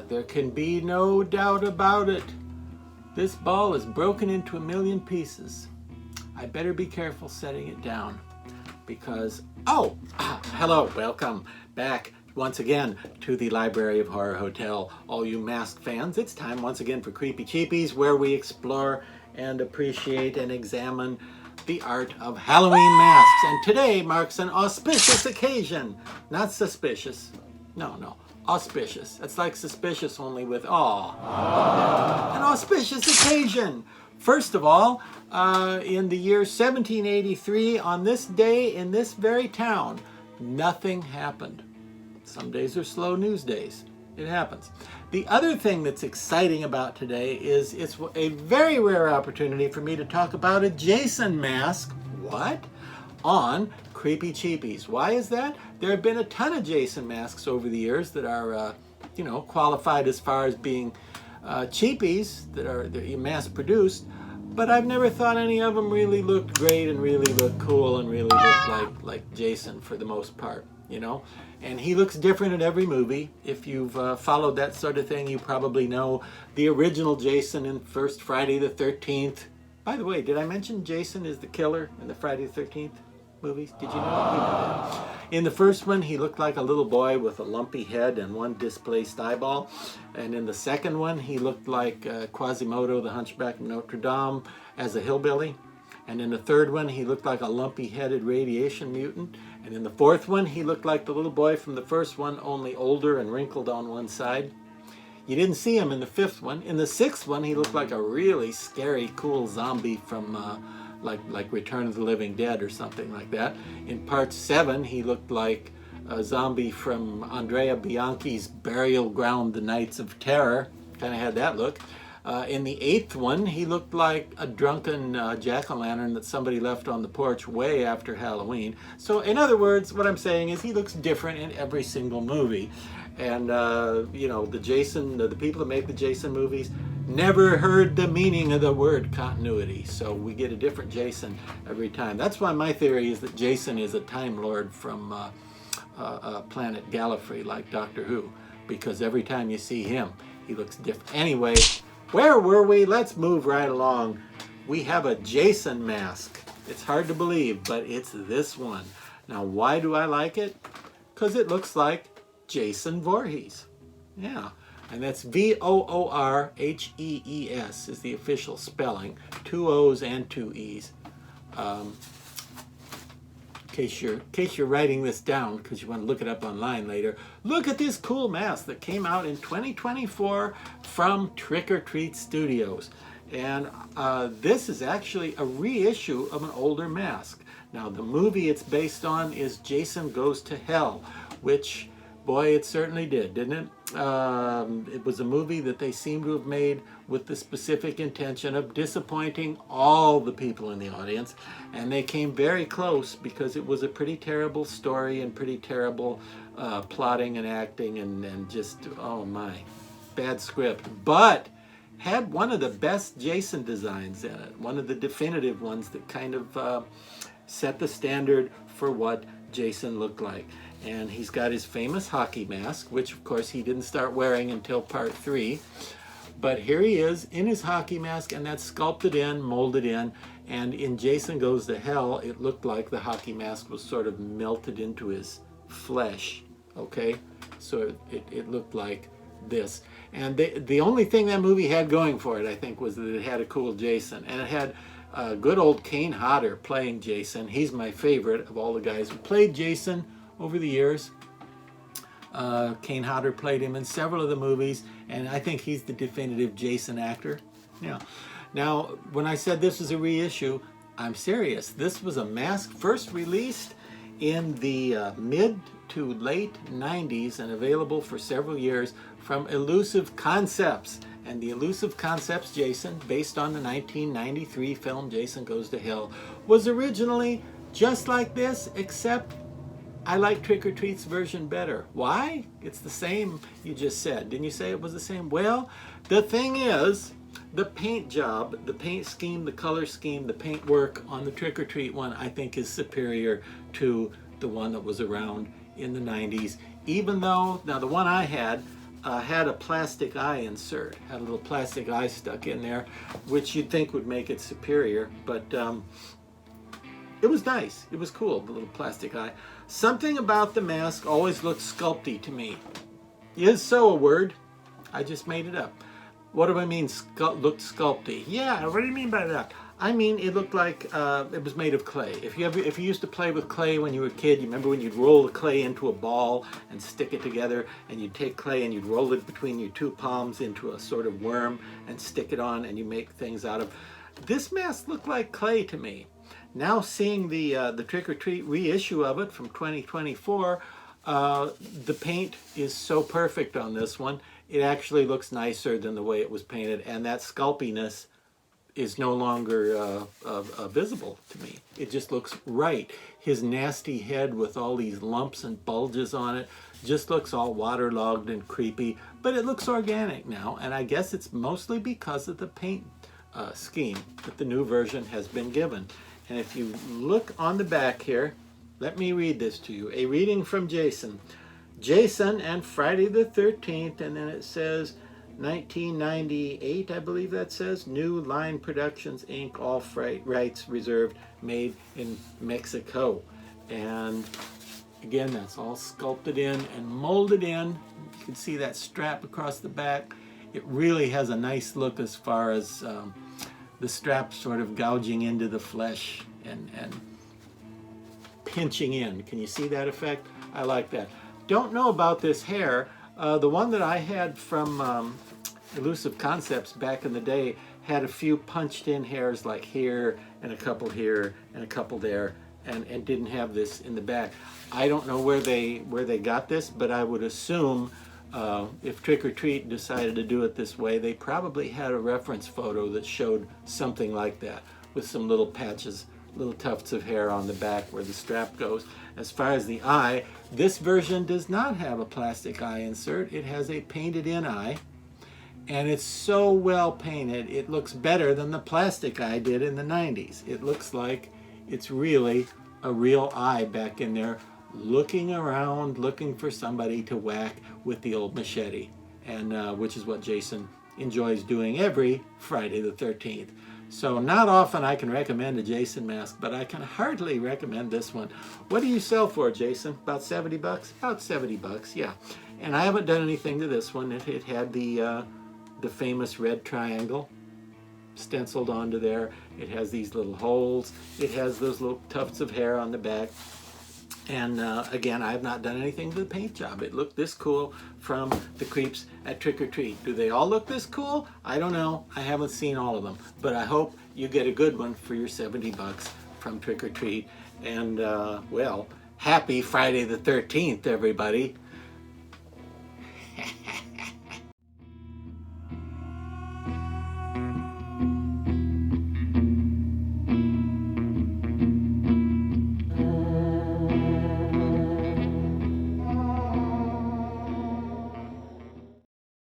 There can be no doubt about it. This ball is broken into a million pieces. I better be careful setting it down because, hello, welcome back once again to the Library of Horror Hotel. All you mask fans, it's time once again for Creepy Cheapies, where we explore and appreciate and examine the art of Halloween masks. And today marks an auspicious occasion. Not suspicious. No. Auspicious. That's like suspicious, only with awe. An auspicious occasion. First of all, in the year 1783, on this day in this very town, nothing happened. Some days are slow news days. It happens. The other thing that's exciting about today is it's a very rare opportunity for me to talk about a Jason mask. What? On Creepy Cheapies. Why is that? There have been a ton of Jason masks over the years that are, qualified as far as being cheapies that are mass produced, but I've never thought any of them really looked great and really looked cool and really looked like Jason for the most part, And he looks different in every movie. If you've followed that sort of thing, you probably know the original Jason in first Friday the 13th. By the way, did I mention Jason is the killer in the Friday the 13th movies? Did you know that? In the first one, he looked like a little boy with a lumpy head and one displaced eyeball. And in the second one, he looked like Quasimodo, the Hunchback of Notre Dame, as a hillbilly. And in the third one, he looked like a lumpy-headed radiation mutant. And in the fourth one, he looked like the little boy from the first one, only older and wrinkled on one side. You didn't see him in the fifth one. In the sixth one, he looked like a really scary, cool zombie from like Return of the Living Dead or something like that. In part 7, he looked like a zombie from Andrea Bianchi's Burial Ground, The Nights of Terror. Kind of had that look. In the 8th one, he looked like a drunken jack-o'-lantern that somebody left on the porch way after Halloween. So in other words, what I'm saying is he looks different in every single movie. And, the people that make the Jason movies never heard the meaning of the word continuity. So we get a different Jason every time. That's why my theory is that Jason is a Time Lord from planet Gallifrey, like Doctor Who. Because every time you see him, he looks different. Anyway, where were we? Let's move right along. We have a Jason mask. It's hard to believe, but it's this one. Now, why do I like it? Because it looks like Jason Voorhees. Yeah, and that's Voorhees is the official spelling. 2 O's and 2 E's. In case you're writing this down because you want to look it up online later, look at this cool mask that came out in 2024 from Trick or Treat Studios. And this is actually a reissue of an older mask. Now, the movie it's based on is Jason Goes to Hell, which, boy, it certainly did, didn't it? It was a movie that they seem to have made with the specific intention of disappointing all the people in the audience. And they came very close because it was a pretty terrible story and pretty terrible plotting and acting and just, oh my, bad script. But had one of the best Jason designs in it, one of the definitive ones that kind of set the standard for what Jason looked like. And he's got his famous hockey mask, which of course he didn't start wearing until part 3. But here he is in his hockey mask, and that's sculpted in, molded in. And in Jason Goes to Hell, it looked like the hockey mask was sort of melted into his flesh. Okay? So it looked like this. And the only thing that movie had going for it, I think, was that it had a cool Jason. And it had good old Kane Hodder playing Jason. He's my favorite of all the guys who played Jason over the years. Kane Hodder played him in several of the movies, and I think he's the definitive Jason actor. Yeah. Now, when I said this was a reissue, I'm serious. This was a mask first released in the mid to late 90s and available for several years from Elusive Concepts. And the Elusive Concepts Jason, based on the 1993 film Jason Goes to Hell, was originally just like this, except I like Trick or Treat's version better. Why? It's the same you just said. Didn't you say it was the same? Well, the thing is, the paint job, the paint scheme, the color scheme, the paint work on the Trick or Treat one, I think is superior to the one that was around in the 90s. Even though, now the one I had, had a plastic eye insert, had a little plastic eye stuck in there, which you'd think would make it superior, but it was nice. It was cool, the little plastic eye. Something about the mask always looked sculpty to me. Is so a word? I just made it up. What do I mean looked sculpty? Yeah, what do you mean by that? I mean, it looked like it was made of clay. If you used to play with clay when you were a kid, you remember when you'd roll the clay into a ball and stick it together, and you'd take clay and you'd roll it between your two palms into a sort of worm and stick it on, and you make things out of. This mask looked like clay to me. Now seeing the Trick or Treat reissue of it from 2024, the paint is so perfect on this one. It actually looks nicer than the way it was painted, and that sculpiness is no longer visible to me. It just looks right. His nasty head with all these lumps and bulges on it just looks all waterlogged and creepy, but it looks organic now, and I guess it's mostly because of the paint scheme that the new version has been given. And if you look on the back here, let me read this to you. A reading from Jason. Jason and Friday the 13th, and then it says 1998, I believe that says, New Line Productions, Inc., all rights reserved, made in Mexico. And again, that's all sculpted in and molded in. You can see that strap across the back. It really has a nice look as far as the strap sort of gouging into the flesh and pinching in. Can you see that effect? I like that. Don't know about this hair. The one that I had from Elusive Concepts back in the day had a few punched in hairs like here and a couple here and a couple there, and didn't have this in the back. I don't know where they got this, but I would assume if Trick or Treat decided to do it this way, they probably had a reference photo that showed something like that with some little patches, little tufts of hair on the back where the strap goes. As far as the eye, this version does not have a plastic eye insert. It has a painted in eye, and it's so well painted, it looks better than the plastic eye did in the 90s. It looks like it's really a real eye back in there, looking around, looking for somebody to whack with the old machete, and which is what Jason enjoys doing every Friday the 13th. So not often I can recommend a Jason mask, but I can hardly recommend this one. What do you sell for, Jason? About 70 bucks? About 70 bucks, yeah. And I haven't done anything to this one. It had the famous red triangle stenciled onto there. It has these little holes. It has those little tufts of hair on the back. And again, I have not done anything to the paint job. It looked this cool from the creeps at Trick or Treat. Do they all look this cool? I don't know. I haven't seen all of them. But I hope you get a good one for your 70 bucks from Trick or Treat. And, well, happy Friday the 13th, everybody.